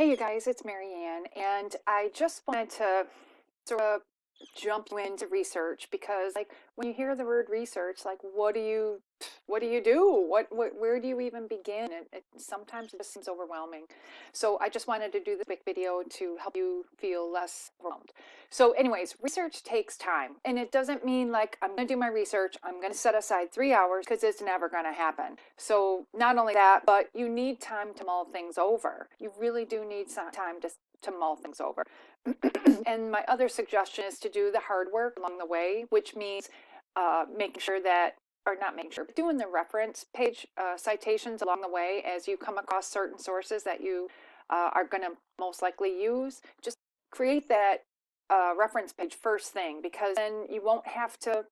Hey, you guys, it's Marianne, and I just wanted to sort of jump you into research because, like, when you hear the word research, like, what do you do? Where do you even begin? It sometimes it just seems overwhelming. So I just wanted to do this quick video to help you feel less overwhelmed. So, anyways, research takes time, and it doesn't mean like I'm going to do my research, I'm going to set aside 3 hours because it's never going to happen. So, not only that, but you need time to mull things over. You really do need some time to mull things over. And my other suggestion is to do the hard work along the way, which means making sure that, or not making sure, but doing the reference page citations along the way as you come across certain sources that you are going to most likely use. Just create that reference page first thing, because then you won't have to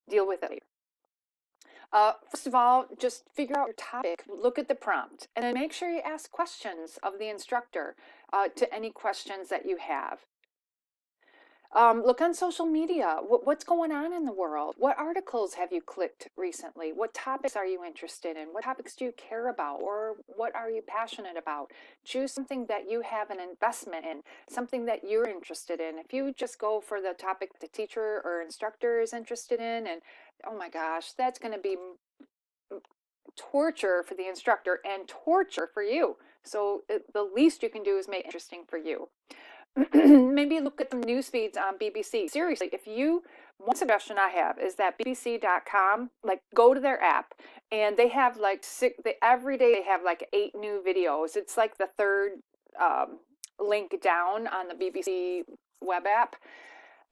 deal with it later. First of all, just figure out your topic, look at the prompt, and then make sure you ask questions of the instructor to any questions that you have. Look on social media. What's going on in the world? What articles have you clicked recently? What topics are you interested in? What topics do you care about? Or what are you passionate about? Choose something that you have an investment in, something that you're interested in. If you just go for the topic the teacher or instructor is interested in, and oh my gosh, that's going to be torture for the instructor and torture for you. So the least you can do is make it interesting for you. Maybe look at some news feeds on BBC. Seriously, if you, one suggestion I have is that BBC.com, like go to their app, and they have like every day they have like 8 new videos. It's like the third link down on the BBC web app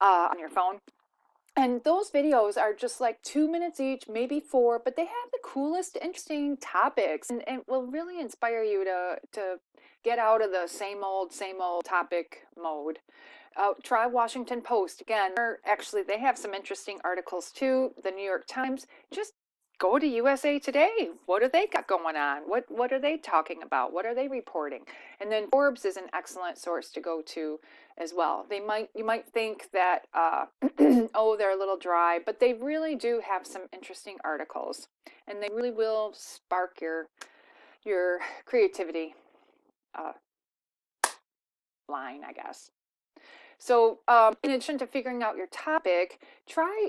on your phone. And those videos are just like 2 minutes each, maybe 4, but they have the coolest, interesting topics and will really inspire you to get out of the same old topic mode. Try Washington Post. Again, actually, they have some interesting articles too. The New York Times. Just go to USA Today. What do they got going on? What are they talking about? What are they reporting? And then Forbes is an excellent source to go to as well. You might think that oh, they're a little dry, but they really do have some interesting articles, and they really will spark your creativity line, I guess. So in addition to figuring out your topic,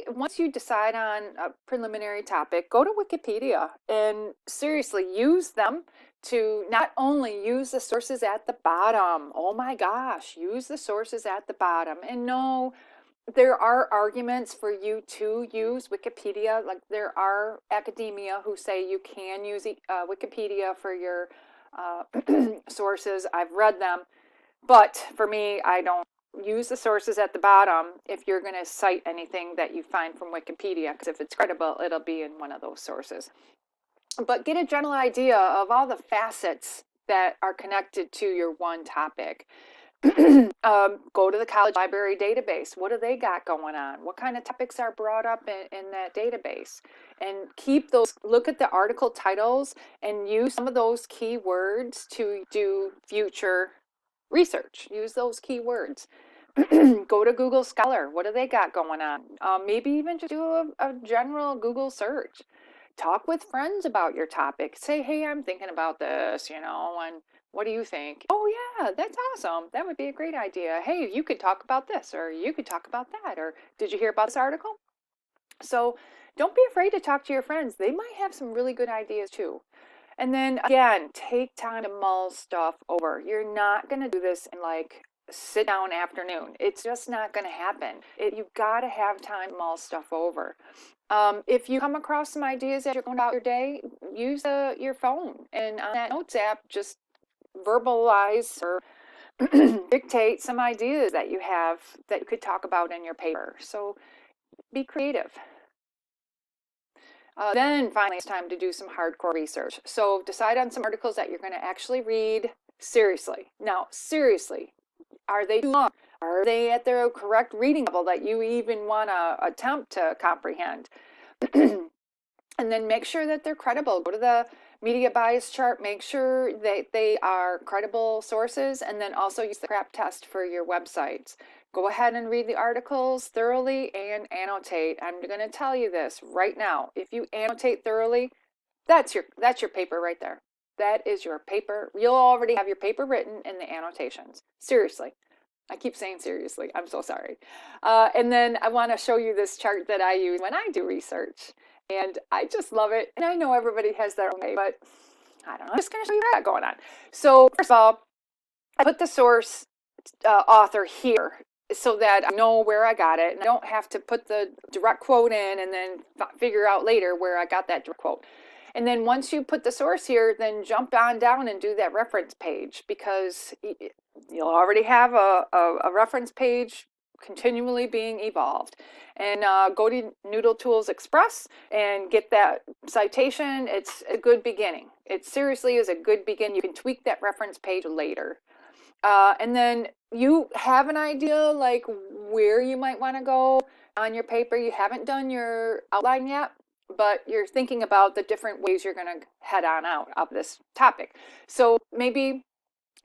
once you decide on a preliminary topic, go to Wikipedia and seriously use them to not only use the sources at the bottom. Oh my gosh, use the sources at the bottom. And no, there are arguments for you to use Wikipedia. Like there are academia who say you can use Wikipedia for your sources. I've read them. But for me, I don't use the sources at the bottom if you're going to cite anything that you find from Wikipedia, because if it's credible, it'll be in one of those sources. But get a general idea of all the facets that are connected to your one topic. Go to the college library database. What do they got going on? What kind of topics are brought up in that database? And look at the article titles and use some of those keywords to do future research. Use those keywords. Go to Google Scholar. What do they got going on? Maybe even just do a general Google search. Talk with friends about your topic. Say, hey, I'm thinking about this, and what do you think? Oh, yeah, that's awesome. That would be a great idea. Hey, you could talk about this, or you could talk about that, or did you hear about this article? So don't be afraid to talk to your friends. They might have some really good ideas too. And then again, take time to mull stuff over. You're not going to do this in like sit down afternoon. It's just not going to happen. You've got to have time to mull stuff over. If you come across some ideas as you're going about your day, use your phone. And on that notes app, just verbalize or dictate some ideas that you have that you could talk about in your paper. So be creative. Then finally, it's time to do some hardcore research. So decide on some articles that you're going to actually read seriously. Now, seriously, are they too long? Are they at their correct reading level that you even want to attempt to comprehend? And then make sure that they're credible. Go to the media bias chart, make sure that they are credible sources, and then also use the CRAP test for your websites. Go ahead and read the articles thoroughly and annotate. I'm going to tell you this right now. If you annotate thoroughly, that's your paper right there. That is your paper. You'll already have your paper written in the annotations. Seriously. I keep saying seriously. I'm so sorry. And then I want to show you this chart that I use when I do research. And I just love it. And I know everybody has their own way, but I don't know. I'm just going to show you that going on. So first of all, I put the source author here so that I know where I got it. And I don't have to put the direct quote in and then figure out later where I got that direct quote. And then once you put the source here, then jump on down and do that reference page, because you'll already have a reference page continually being evolved. And go to Noodle Tools Express and get that citation. It's a good beginning. It seriously is a good beginning. You can tweak that reference page later. And then you have an idea like where you might want to go on your paper. You haven't done your outline yet, but you're thinking about the different ways you're going to head on out of this topic. So maybe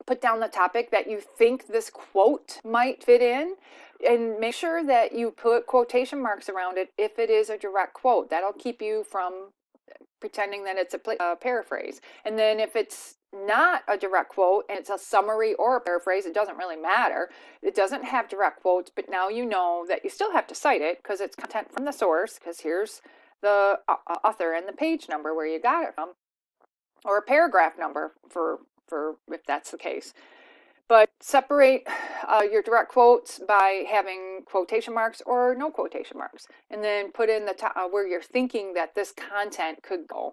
put down the topic that you think this quote might fit in, and make sure that you put quotation marks around it if it is a direct quote. That'll keep you from pretending that it's a paraphrase. And then if it's not a direct quote and it's a summary or a paraphrase, it doesn't really matter. It doesn't have direct quotes, but now you know that you still have to cite it because it's content from the source, because here's the author and the page number where you got it from, or a paragraph number for if that's the case. But separate your direct quotes by having quotation marks or no quotation marks, and then put in the where you're thinking that this content could go.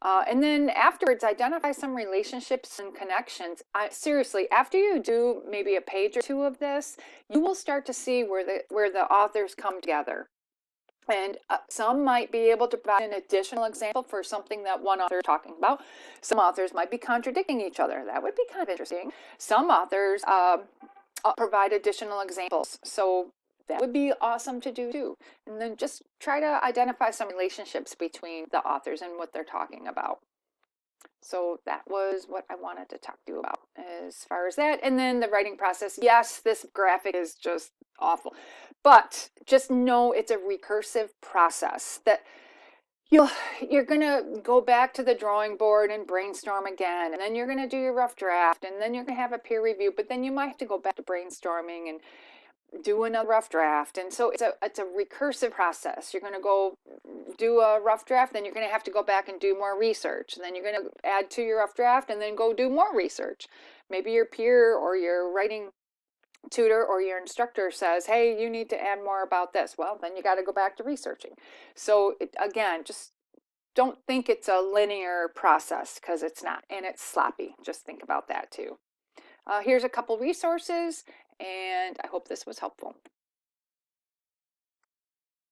And then afterwards, identify some relationships and connections. Seriously, after you do maybe a page or two of this, you will start to see where the authors come together. And some might be able to provide an additional example for something that one author is talking about. Some authors might be contradicting each other. That would be kind of interesting. Some authors provide additional examples. So that would be awesome to do too. And then just try to identify some relationships between the authors and what they're talking about. So that was what I wanted to talk to you about as far as that. And then the writing process. Yes, this graphic is just awful, but just know it's a recursive process that you're going to go back to the drawing board and brainstorm again. And then you're going to do your rough draft, and then you're going to have a peer review, but then you might have to go back to brainstorming and do another rough draft. And so it's a recursive process. You're going to go do a rough draft, then you're going to have to go back and do more research, and then you're going to add to your rough draft and then go do more research. Maybe your peer or your writing tutor or your instructor says, hey, you need to add more about this. Well, then you got to go back to researching. So again, just don't think it's a linear process, because it's not, and it's sloppy. Just think about that too. Here's a couple resources, and I hope this was helpful.